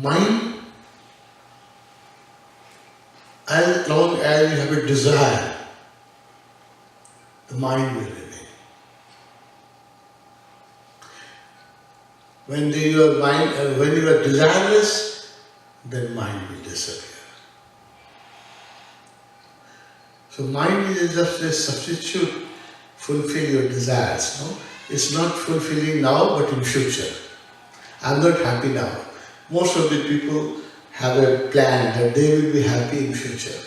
mind, as long as you have a desire, the mind will remain. When you are desireless, then mind will disappear. So mind is just a substitute, fulfill your desires. No? It's not fulfilling now, but in future. I'm not happy now. Most of the people have a plan that they will be happy in future.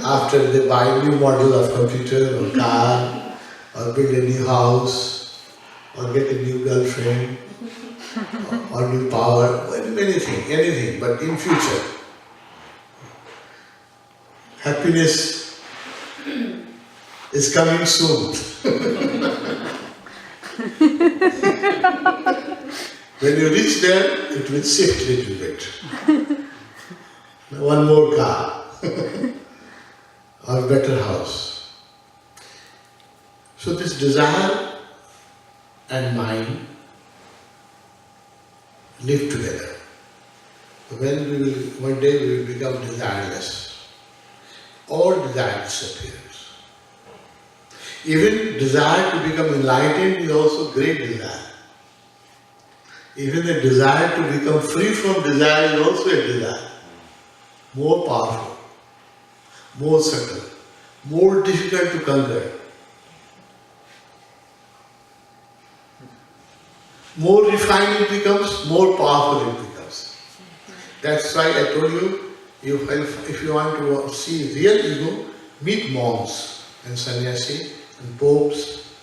After they buy a new model of computer or car, or build a new house, or get a new girlfriend, or new power, anything, but in future. Happiness is coming soon. When you reach there, it will shift a little bit. One more car, or better house. So this desire and mind live together. One day we will become desireless. All desire disappears. Even desire to become enlightened is also great desire. Even the desire to become free from desire is also a desire. More powerful, more subtle, more difficult to conquer. More refined it becomes, more powerful it becomes. That's why I told you, if you want to see real ego, meet monks and sannyasi and popes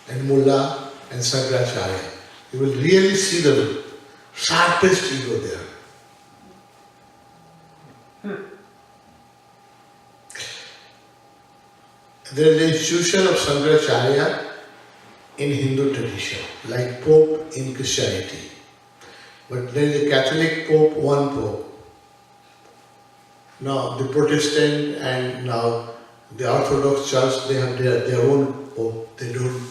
and mullah and Shankaracharya. You will really see the sharpest ego there. There is an institution of Shankaracharya in Hindu tradition, like Pope in Christianity. But there is a Catholic Pope, one Pope. Now the Protestant and now the Orthodox Church, they have their own Pope. They don't,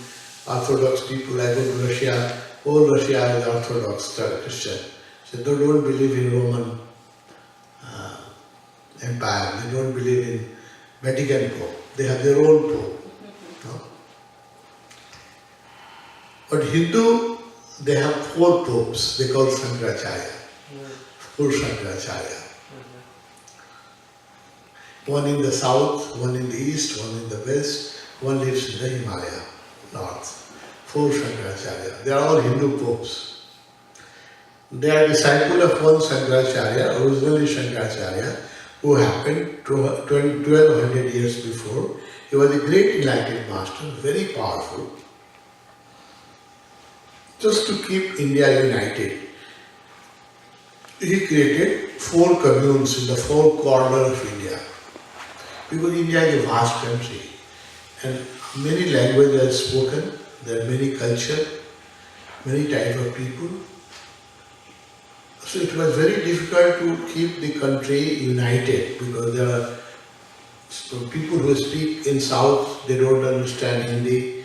Orthodox people, I go to Russia, whole Russia is Orthodox Christian. So they don't believe in Roman Empire, they don't believe in Vatican Pope. They have their own Pope. No? But Hindu, they have 4 popes, they call Shankaracharya. 4 Shankaracharya. One in the south, one in the east, one in the west, one lives in the Himalaya, north. 4 Shankaracharya. They are all Hindu popes. They are disciple of one Shankaracharya, originally Shankaracharya, who happened 1200 years before. He was a great enlightened master, very powerful. Just to keep India united, he created 4 communes in the 4 corners of India. Because India is a vast country and many languages are spoken, there are many cultures, many types of people. So it was very difficult to keep the country united because there are people who speak in south, they don't understand Hindi.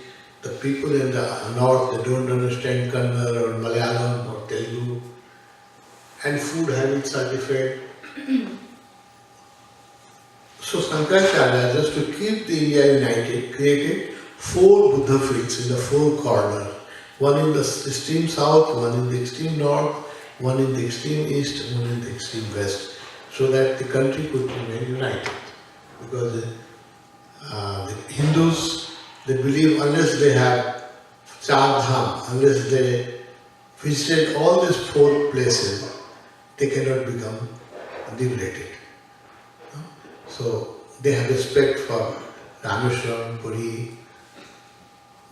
The people in the north, they don't understand Kannada or Malayalam or Telugu. And food habits are different. So Shankaracharya, just to keep the India united, created 4 Buddha fields in the 4 corners. One in the extreme south, one in the extreme north, one in the extreme east, one in the extreme west. So that the country could remain united. Because the Hindus, they believe unless they have Char Dham, unless they visited all these 4 places, they cannot become liberated. So they have respect for Rameshwaram, Puri,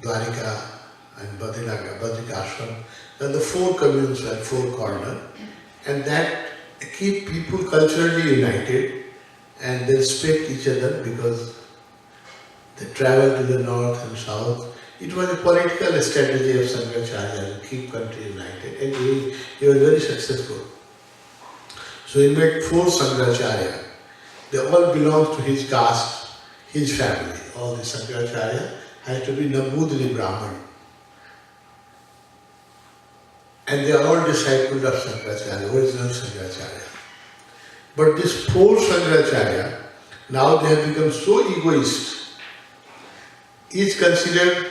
Dwarika and Badrikashram. And the 4 communes and 4 corners, and that keep people culturally united and they respect each other because they travel to the north and south. It was a political strategy of Shankaracharya to keep country united, and he was very successful. So he made 4 Shankaracharya. They all belong to his caste, his family. All the Shankaracharya has to be Nambudri Brahman. and they are all disciples of Shankaracharya, original Shankaracharya. But these four Shankaracharya, now they have become so egoist. Each considered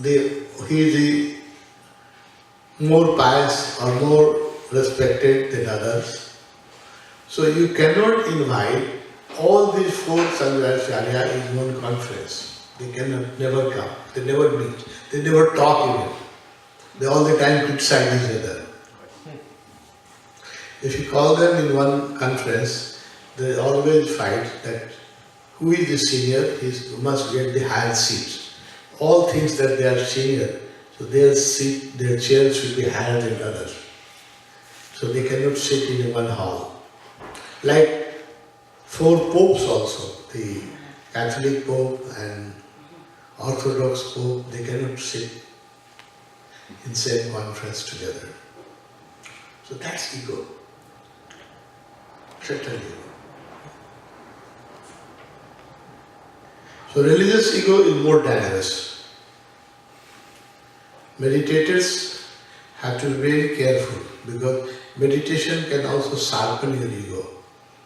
he is the more pious or more respected than others. So you cannot invite all these four Shankaracharya in one conference. They cannot never come. They never meet. They never talk even. They all the time criticize each other. If you call them in one conference, they always fight that who is the senior, he must get the higher seat. All things that they are senior, so their seat, their chair should be higher than others. So they cannot sit in one hall. Like four popes also, the Catholic Pope and Orthodox Pope, they cannot sit in same conference together. So that's ego. Total ego. So religious ego is more dangerous. Meditators have to be very careful because meditation can also sharpen your ego.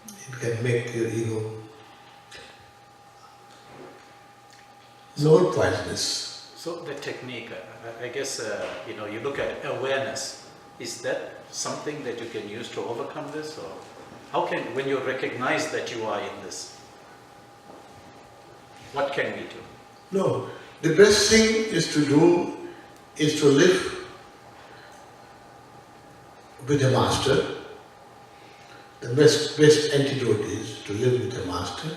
It can make your ego more poisonous. So the technique, I guess, you look at awareness. Is that something that you can use to overcome this, or how can, when you recognize that you are in this, what can we do? No, the best thing is to do is to live with a master. The best antidote is to live with a master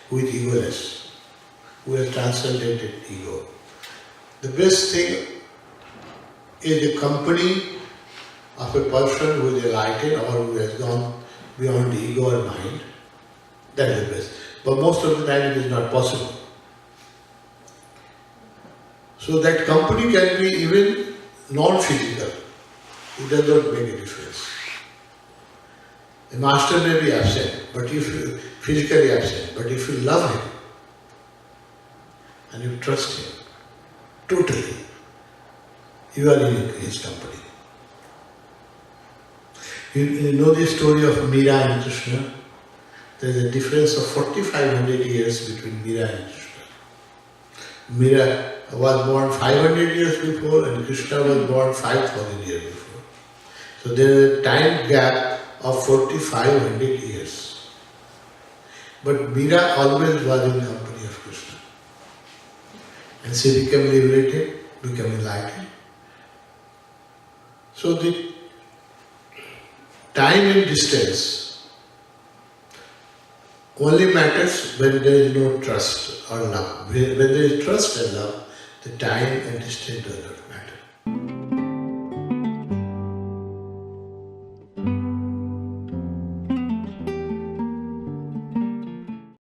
who is egoless, who has transcended ego. The best thing is the company of a person who is enlightened or who has gone beyond ego or mind. That is the best. But most of the time it is not possible. So that company can be even non-physical. It does not make a difference. The master may be absent, but if you physically absent, but if you love him and you trust him totally, you are in his company. You know the story of Meera and Krishna? There is a difference of 4,500 years between Meera and Krishna. Meera was born 500 years before and Krishna was born 5,000 years before. So there is a time gap of 4,500 years. But Meera always was in company of Krishna. And she became liberated, became enlightened. So the time and distance only matters when there is no trust or love. When there is trust and love, the time and distance does not matter.